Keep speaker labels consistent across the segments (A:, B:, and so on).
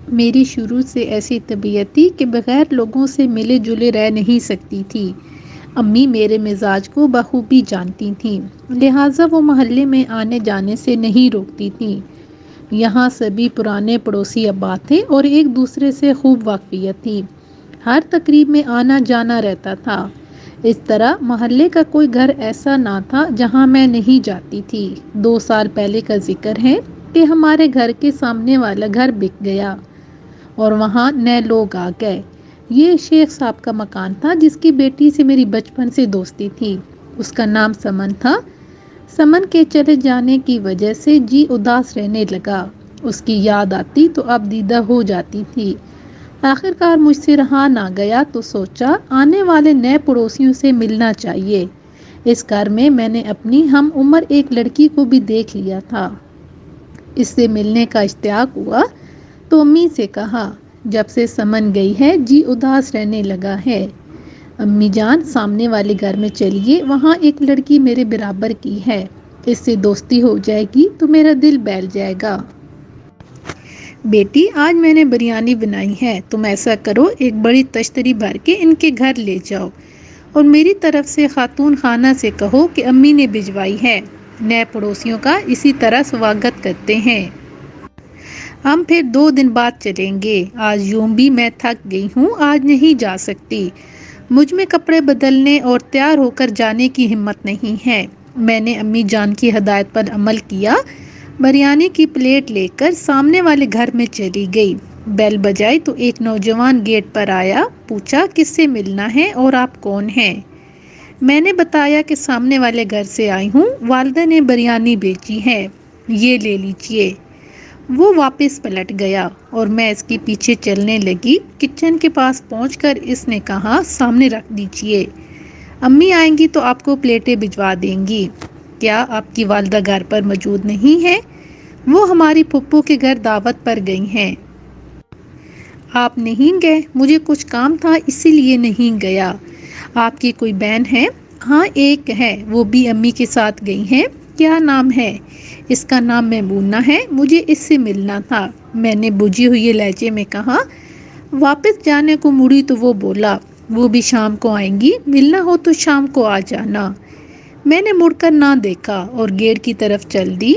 A: میری شروع سے ایسی طبیعت تھی کہ بغیر لوگوں سے ملے جلے رہ نہیں سکتی تھی۔ امی میرے مزاج کو بخوبی جانتی تھیں، لہٰذا وہ محلے میں آنے جانے سے نہیں روکتی تھیں۔ یہاں سبھی پرانے پڑوسی آباد تھے اور ایک دوسرے سے خوب واقفیت تھی۔ ہر تقریب میں آنا جانا رہتا تھا۔ اس طرح محلے کا کوئی گھر ایسا نہ تھا جہاں میں نہیں جاتی تھی۔ 2 سال پہلے کا ذکر ہے کہ ہمارے گھر کے سامنے والا گھر بک گیا اور وہاں نئے لوگ آ گئے۔ یہ شیخ صاحب کا مکان تھا جس کی بیٹی سے میری بچپن سے دوستی تھی۔ اس کا نام سمن تھا۔ سمن کے چلے جانے کی وجہ سے جی اداس رہنے لگا۔ اس کی یاد آتی تو اب دیدہ ہو جاتی تھی۔ آخر کار مجھ سے رہا نہ گیا تو سوچا آنے والے نئے پڑوسیوں سے ملنا چاہیے۔ اس گھر میں نے اپنی ہم عمر ایک لڑکی کو بھی دیکھ لیا تھا۔ اس سے ملنے کا اشتیاق ہوا تو امی سے کہا، جب سے سمن گئی ہے جی اداس رہنے لگا ہے۔ امی جان سامنے والے گھر میں چلیے، وہاں ایک لڑکی میرے برابر کی ہے، اس سے دوستی ہو جائے گی تو میرا دل بہل جائے گا۔ بیٹی آج میں نے بریانی بنائی ہے، تم ایسا کرو ایک بڑی تشتری بھر کے ان کے گھر لے جاؤ اور میری طرف سے خاتون خانہ سے کہو کہ امی نے بھجوائی ہے۔ نئے پڑوسیوں کا اسی طرح سواگت کرتے ہیں۔ ہم پھر 2 دن بعد چلیں گے۔ آج یوں بھی میں تھک گئی ہوں، آج نہیں جا سکتی۔ مجھ میں کپڑے بدلنے اور تیار ہو کر جانے کی ہمت نہیں ہے۔ میں نے امی جان کی ہدایت پر عمل کیا، بریانی کی پلیٹ لے کر سامنے والے گھر میں چلی گئی۔ بیل بجائی تو ایک نوجوان گیٹ پر آیا، پوچھا کس سے ملنا ہے اور آپ کون ہیں؟ میں نے بتایا کہ سامنے والے گھر سے آئی ہوں، والدہ نے بریانی بیچی ہے، یہ لے لیجئے۔ وہ واپس پلٹ گیا اور میں اس کے پیچھے چلنے لگی۔ کچن کے پاس پہنچ کر اس نے کہا، سامنے رکھ دیجئے، امی آئیں گی تو آپ کو پلیٹیں بھجوا دیں گی۔ کیا آپ کی والدہ گھر پر موجود نہیں ہے؟ وہ ہماری پھپھو کے گھر دعوت پر گئی ہیں۔ آپ نہیں گئے؟ مجھے کچھ کام تھا اسی لیے نہیں گیا۔ آپ کی کوئی بہن ہے؟ ہاں ایک ہے، وہ بھی امی کے ساتھ گئی ہیں۔ کیا نام ہے؟ اس کا نام میمونہ ہے، مجھے اس سے ملنا تھا۔ میں نے بجھے ہوئے لہجے میں کہا۔ واپس جانے کو مڑی تو وہ بولا، وہ بھی شام کو آئیں گی، ملنا ہو تو شام کو آ جانا۔ میں نے مڑ کر نہ دیکھا اور گیٹ کی طرف چل دی۔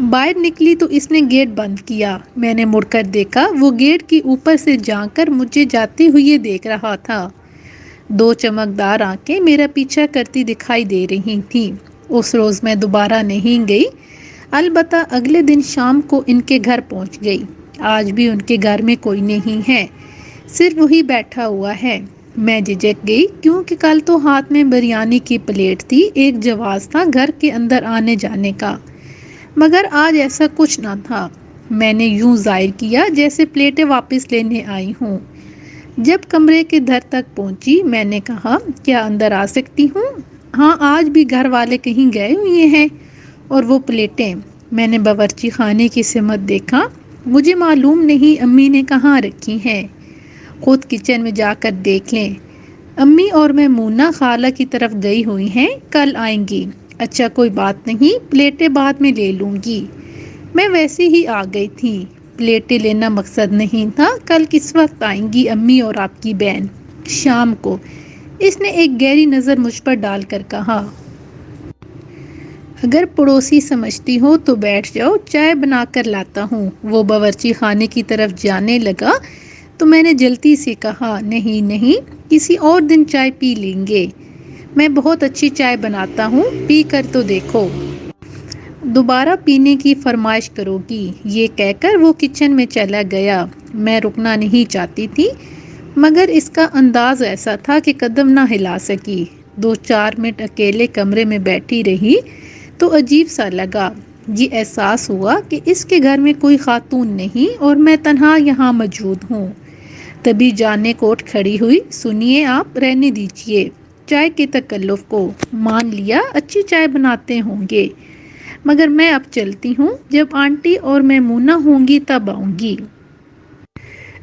A: باہر نکلی تو اس نے گیٹ بند کیا۔ میں نے مڑ کر دیکھا، وہ گیٹ کی اوپر سے جھانک کر مجھے جاتے ہوئے دیکھ رہا تھا۔ 2 چمکدار آنکھیں میرا پیچھا کرتی دکھائی دے رہی تھیں۔ اس روز میں دوبارہ نہیں گئی، البتہ اگلے دن شام کو ان کے گھر پہنچ گئی۔ آج بھی ان کے گھر میں کوئی نہیں ہے، صرف وہی بیٹھا ہوا ہے۔ میں جھجک گئی کیونکہ کل تو ہاتھ میں بریانی کی پلیٹ تھی، ایک جواز تھا گھر کے اندر آنے جانے کا، مگر آج ایسا کچھ نہ تھا۔ میں نے یوں ظاہر کیا جیسے پلیٹیں واپس لینے آئی ہوں۔ جب کمرے کے در تک پہنچی میں نے کہا، کیا اندر آ سکتی ہوں؟ ہاں آج بھی گھر والے کہیں گئے ہوئے ہیں؟ اور وہ پلیٹیں؟ میں نے باورچی خانے کی سمت دیکھا، مجھے معلوم نہیں امی نے کہاں رکھی ہیں، خود کچن میں جا کر دیکھ لیں۔ امی اور میمونہ خالہ کی طرف گئی ہوئی ہیں، کل آئیں گی۔ اچھا کوئی بات نہیں، پلیٹیں بعد میں لے لوں گی۔ میں ویسے ہی آ گئی تھی، پلیٹیں لینا مقصد نہیں تھا۔ کل کس وقت آئیں گی امی اور آپ کی بہن؟ شام کو، اس نے ایک گہری نظر مجھ پر ڈال کر کہا۔ اگر پڑوسی سمجھتی ہو تو بیٹھ جاؤ، چائے بنا کر لاتا ہوں۔ وہ باورچی خانے کی طرف جانے لگا تو میں نے جلدی سے کہا، نہیں نہیں، کسی اور دن چائے پی لیں گے، میں بہت اچھی چائے بناتا ہوں، پی کر تو دیکھو۔ دوبارہ پینے کی فرمائش کرو گی؟ یہ کہہ کر وہ کچن میں چلا گیا۔ میں رکنا نہیں چاہتی تھی، مگر اس کا انداز ایسا تھا کہ قدم نہ ہلا سکی۔ 2-4 منٹ اکیلے کمرے میں بیٹھی رہی تو عجیب سا لگا۔ یہ احساس ہوا کہ اس کے گھر میں کوئی خاتون نہیں اور میں تنہا یہاں موجود ہوں۔ تبھی جاننے کو اٹھ کھڑی ہوئی، سنیے آپ، رہنے دیجیے چائے کے تکلف کو، مان لیا اچھی چائے بناتے ہوں گے، مگر میں اب چلتی ہوں، جب آنٹی اور میمونہ ہوں گی تب آؤں گی۔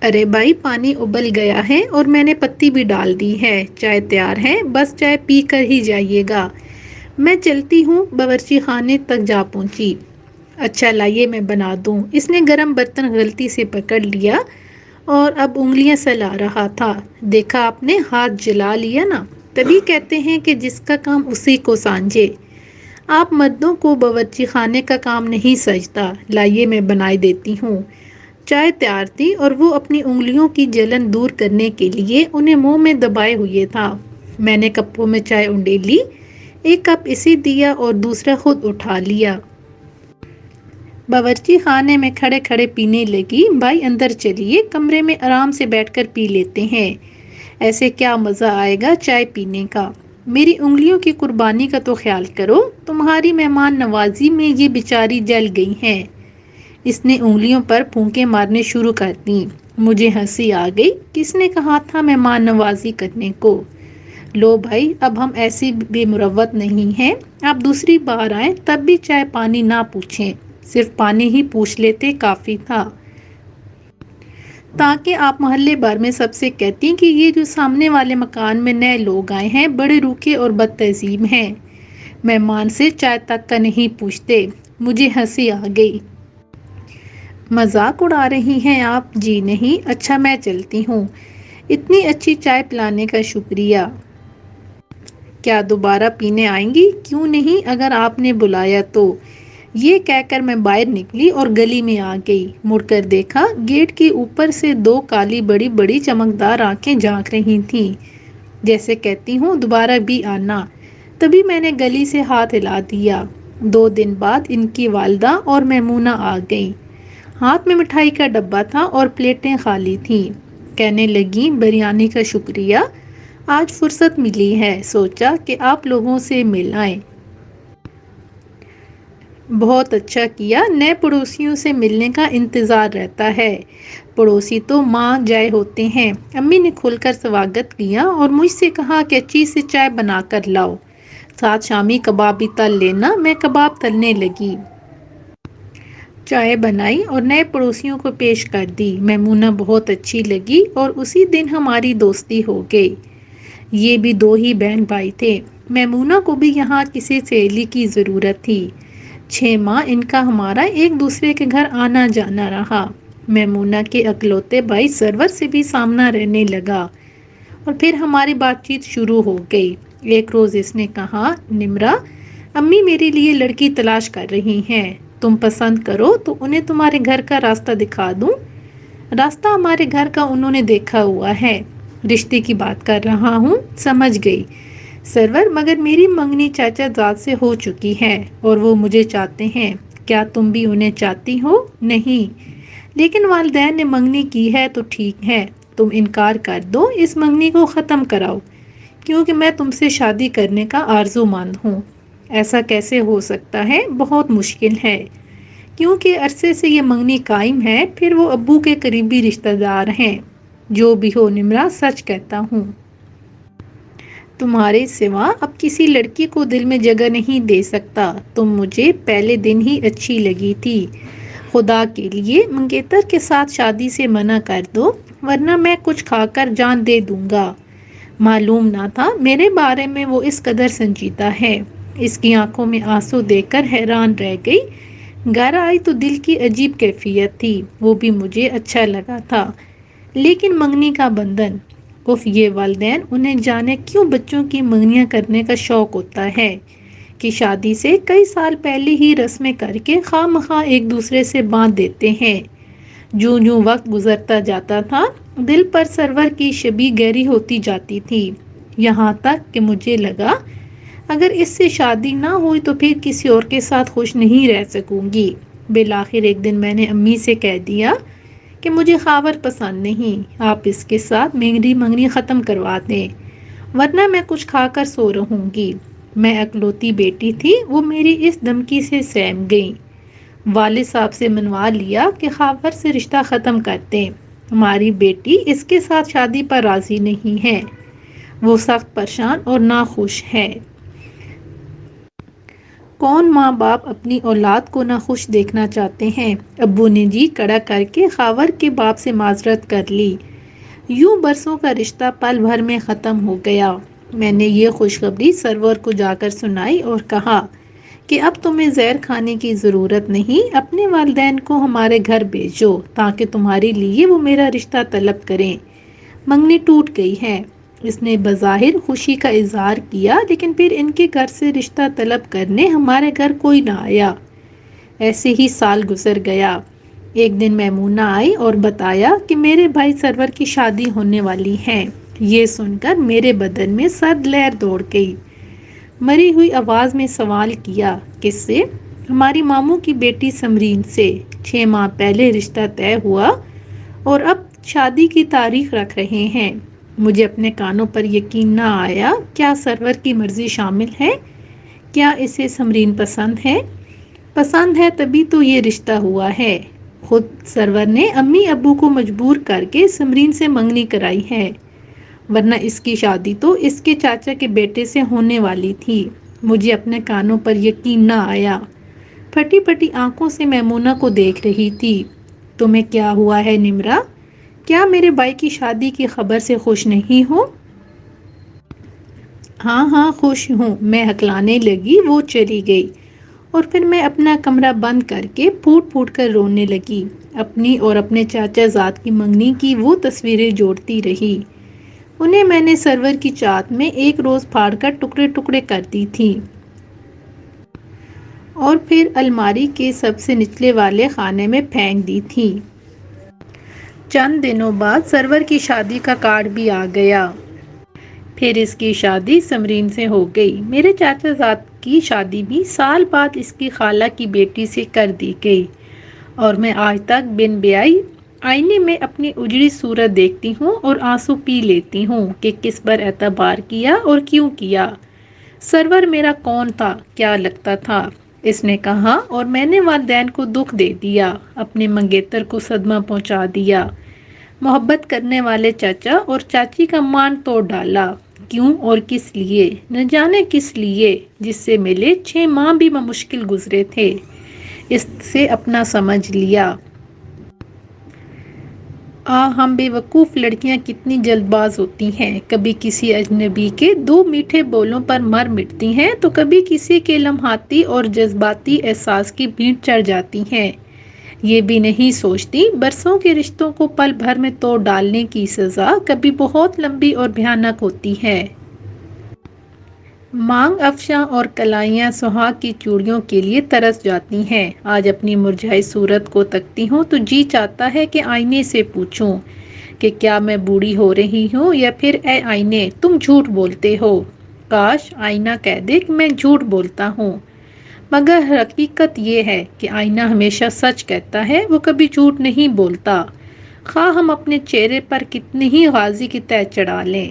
A: ارے بھائی پانی ابل گیا ہے اور میں نے پتی بھی ڈال دی ہے، چائے تیار ہے، بس چائے پی کر ہی جائیے گا۔ میں چلتی ہوں، باورچی خانے تک جا پہنچی۔ اچھا لائیے میں بنا دوں۔ اس نے گرم برتن غلطی سے پکڑ لیا اور اب انگلیاں سلا رہا تھا۔ دیکھا آپ نے، ہاتھ جلا لیا نا۔ تبھی کہتے ہیں کہ جس کا کام اسی کو سانجھے۔ آپ مردوں کو باورچی خانے کا کام نہیں سجتا۔ لائیے میں بنائی دیتی ہوں۔ چائے تیار تھی اور وہ اپنی انگلیوں کی جلن دور کرنے کے لیے انہیں منہ میں دبائے ہوئے تھا۔ میں نے کپوں میں چائے انڈیلی، ایک کپ اسے دیا اور دوسرا خود اٹھا لیا۔ باورچی خانے میں کھڑے کھڑے پینے لگی۔ بھائی اندر چلیے، کمرے میں آرام سے بیٹھ کر پی لیتے ہیں۔ ایسے کیا مزہ آئے گا چائے پینے کا۔ میری انگلیوں کی قربانی کا تو خیال کرو۔ تمہاری مہمان نوازی میں یہ بیچاری جل گئی ہیں۔ اس نے انگلیوں پر پھونکے مارنے شروع کر دیں۔ مجھے ہنسی آ گئی۔ کس نے کہا تھا مہمان نوازی کرنے کو؟ لو بھائی، اب ہم ایسی بے مروت نہیں ہیں۔ آپ دوسری بار آئیں تب بھی چائے پانی نہ پوچھیں، صرف پانی ہی پوچھ لیتے کافی تھا، تاکہ آپ محلے بھر میں سب سے کہتی کہ یہ جو سامنے والے مکان میں نئے لوگ آئے ہیں بڑے روکھے اور بد تہذیب ہیں، مہمان سے چائے تک کا نہیں پوچھتے۔ مجھے ہنسی آ گئی۔ مذاق اڑا رہی ہیں آپ؟ جی نہیں۔ اچھا میں چلتی ہوں۔ اتنی اچھی چائے پلانے کا شکریہ۔ کیا دوبارہ پینے آئیں گی؟ کیوں نہیں، اگر آپ نے بلایا تو۔ یہ کہہ کر میں باہر نکلی اور گلی میں آ گئی۔ مڑ کر دیکھا، گیٹ کے اوپر سے دو کالی بڑی بڑی چمکدار آنکھیں جھانک رہی تھیں، جیسے کہتی ہوں دوبارہ بھی آنا۔ تبھی میں نے گلی سے ہاتھ ہلا دیا۔ 2 دن بعد ان کی والدہ اور میمونہ آ گئیں۔ ہاتھ میں مٹھائی کا ڈبہ تھا اور پلیٹیں خالی تھیں۔ کہنے لگیں بریانی کا شکریہ، آج فرصت ملی ہے، سوچا کہ آپ لوگوں سے مل آئیں۔ بہت اچھا کیا، نئے پڑوسیوں سے ملنے کا انتظار رہتا ہے۔ پڑوسی تو ماں جائے ہوتے ہیں۔ امی نے کھل کر سواگت کیا اور مجھ سے کہا کہ اچھی سی چائے بنا کر لاؤ، ساتھ شامی کباب بھی تل لینا۔ میں کباب تلنے لگی، چائے بنائی اور نئے پڑوسیوں کو پیش کر دی۔ میمونہ بہت اچھی لگی اور اسی دن ہماری دوستی ہو گئی۔ یہ بھی 2 ہی بہن بھائی تھے۔ میمونہ کو بھی یہاں کسی سہیلی کی ضرورت تھی۔ 6 ماہ ان کا ہمارا ایک دوسرے کے گھر آنا جانا رہا۔ میمونہ کے اکلوتے بھائی سرور سے بھی سامنا رہنے لگا اور پھر ہماری بات چیت شروع ہو گئی۔ ایک روز اس نے کہا، نمرا، امی میرے لیے لڑکی تلاش کر رہی ہیں، تم پسند کرو تو انہیں تمہارے گھر کا راستہ دکھا دوں۔ راستہ ہمارے گھر کا انہوں نے دیکھا ہوا ہے، رشتے کی بات کر رہا ہوں۔ سمجھ گئی سرور، مگر میری منگنی چاچا زاد سے ہو چکی ہے اور وہ مجھے چاہتے ہیں، کیا تم بھی انہیں چاہتی ہو؟ نہیں، لیکن والدین نے منگنی کی ہے تو ٹھیک ہے، تم انکار کر دو، اس منگنی کو ختم کراؤ، کیونکہ میں تم سے شادی کرنے کا آرزو مند ہوں۔ ایسا کیسے ہو سکتا ہے؟ بہت مشکل ہے، کیونکہ عرصے سے یہ منگنی قائم ہے، پھر وہ ابو کے قریبی رشتہ دار ہیں۔ جو بھی ہو نمرا، سچ کہتا ہوں، تمہارے سوا اب کسی لڑکی کو دل میں جگہ نہیں دے سکتا۔ تم مجھے پہلے دن ہی اچھی لگی تھی۔ خدا کے لیے منگیتر کے ساتھ شادی سے منع کر دو، ورنہ میں کچھ کھا کر جان دے دوں گا۔ معلوم نہ تھا میرے بارے میں وہ اس قدر سنجیدہ ہے۔ اس کی آنکھوں میں آنسو دیکھ کر حیران رہ گئی۔ گھر آئی تو دل کی عجیب کیفیت تھی، وہ بھی مجھے اچھا لگا تھا، لیکن منگنی کا بندھن، اف، یہ والدین، انہیں جانے کیوں بچوں کی منگنیاں کرنے کا شوق ہوتا ہے کہ شادی سے کئی سال پہلے ہی رسمیں کر کے خواہ مخواہ ایک دوسرے سے باندھ دیتے ہیں۔ جوں جوں وقت گزرتا جاتا تھا، دل پر سرور کی شبیہ گہری ہوتی جاتی تھی، یہاں تک کہ مجھے لگا اگر اس سے شادی نہ ہوئی تو پھر کسی اور کے ساتھ خوش نہیں رہ سکوں گی۔ بالآخر ایک دن میں نے امی سے کہہ دیا کہ مجھے خاور پسند نہیں، آپ اس کے ساتھ میری منگنی ختم کروا دیں، ورنہ میں کچھ کھا کر سو رہوں گی۔ میں اکلوتی بیٹی تھی، وہ میری اس دھمکی سے سہم گئیں۔ والد صاحب سے منوا لیا کہ خاور سے رشتہ ختم کر دیں، ہماری بیٹی اس کے ساتھ شادی پر راضی نہیں ہے، وہ سخت پریشان اور ناخوش ہے۔ کون ماں باپ اپنی اولاد کو ناخوش دیکھنا چاہتے ہیں؟ ابو نے جی کڑا کر کے خاور کے باپ سے معذرت کر لی۔ یوں برسوں کا رشتہ پل بھر میں ختم ہو گیا۔ میں نے یہ خوشخبری سرور کو جا کر سنائی اور کہا کہ اب تمہیں زہر کھانے کی ضرورت نہیں، اپنے والدین کو ہمارے گھر بھیجو تاکہ تمہارے لیے وہ میرا رشتہ طلب کریں۔ منگنی ٹوٹ گئی ہے۔ اس نے بظاہر خوشی کا اظہار کیا، لیکن پھر ان کے گھر سے رشتہ طلب کرنے ہمارے گھر کوئی نہ آیا۔ ایسے ہی سال گزر گیا۔ ایک دن میمونہ آئی اور بتایا کہ میرے بھائی سرور کی شادی ہونے والی ہے۔ یہ سن کر میرے بدن میں سرد لہر دوڑ گئی۔ مری ہوئی آواز میں سوال کیا، کس سے؟ ہماری ماموں کی بیٹی سمرین سے۔ 6 ماہ پہلے رشتہ طے ہوا اور اب شادی کی تاریخ رکھ رہے ہیں۔ مجھے اپنے کانوں پر یقین نہ آیا۔ کیا سرور کی مرضی شامل ہے؟ کیا اسے سمرین پسند ہے؟ پسند ہے تبھی تو یہ رشتہ ہوا ہے۔ خود سرور نے امی ابو کو مجبور کر کے سمرین سے منگنی کرائی ہے، ورنہ اس کی شادی تو اس کے چاچا کے بیٹے سے ہونے والی تھی۔ مجھے اپنے کانوں پر یقین نہ آیا۔ پھٹی پھٹی آنکھوں سے میمونہ کو دیکھ رہی تھی۔ تمہیں کیا ہوا ہے نمرا؟ کیا میرے بھائی کی شادی کی خبر سے خوش نہیں ہو؟ ہاں ہاں خوش ہوں، میں ہکلانے لگی۔ وہ چلی گئی اور پھر میں اپنا کمرہ بند کر کے پھوٹ پھوٹ کر رونے لگی۔ اپنی اور اپنے چاچا زاد کی منگنی کی وہ تصویریں جوڑتی رہی۔ انہیں میں نے سرور کی چادر میں ایک روز پھاڑ کر ٹکڑے ٹکڑے کر دی تھی اور پھر الماری کے سب سے نچلے والے خانے میں پھینک دی تھی۔ چند دنوں بعد سرور کی شادی کا کارڈ بھی آ گیا۔ پھر اس کی شادی سمرین سے ہو گئی۔ میرے چاچا زاد کی شادی بھی سال بعد اس کی خالہ کی بیٹی سے کر دی گئی، اور میں آج تک بن بیائی آئینے میں اپنی اجڑی صورت دیکھتی ہوں اور آنسو پی لیتی ہوں کہ کس پر اعتبار کیا اور کیوں کیا۔ سرور میرا کون تھا، کیا لگتا تھا؟ اس نے کہا، اور میں نے والدین کو دکھ دے دیا، اپنے منگیتر کو صدمہ پہنچا دیا، محبت کرنے والے چچا اور چاچی کا مان توڑ ڈالا۔ کیوں اور کس لیے؟ نہ جانے کس لیے۔ جس سے ملے 6 ماہ بھی مشکل گزرے تھے، اس سے اپنا سمجھ لیا۔ ہم بے وقوف لڑکیاں کتنی جلد باز ہوتی ہیں، کبھی کسی اجنبی کے 2 میٹھے بولوں پر مر مٹتی ہیں تو کبھی کسی کے لمحاتی اور جذباتی احساس کی بھینٹ چڑھ جاتی ہیں۔ یہ بھی نہیں سوچتی برسوں کے رشتوں کو پل بھر میں توڑ ڈالنے کی سزا کبھی بہت لمبی اور بھیانک ہوتی ہے۔ مانگ افشاں اور کلائیاں سہاگ کی چوڑیوں کے لیے ترس جاتی ہیں۔ آج اپنی مرجھائی صورت کو تکتی ہوں تو جی چاہتا ہے کہ آئینے سے پوچھوں کہ کیا میں بوڑھی ہو رہی ہوں، یا پھر اے آئینے تم جھوٹ بولتے ہو۔ کاش آئینہ کہہ دے کہ میں جھوٹ بولتا ہوں، مگر حقیقت یہ ہے کہ آئینہ ہمیشہ سچ کہتا ہے، وہ کبھی جھوٹ نہیں بولتا، خواہ ہم اپنے چہرے پر کتنے ہی غازی کی تہ چڑھا لیں۔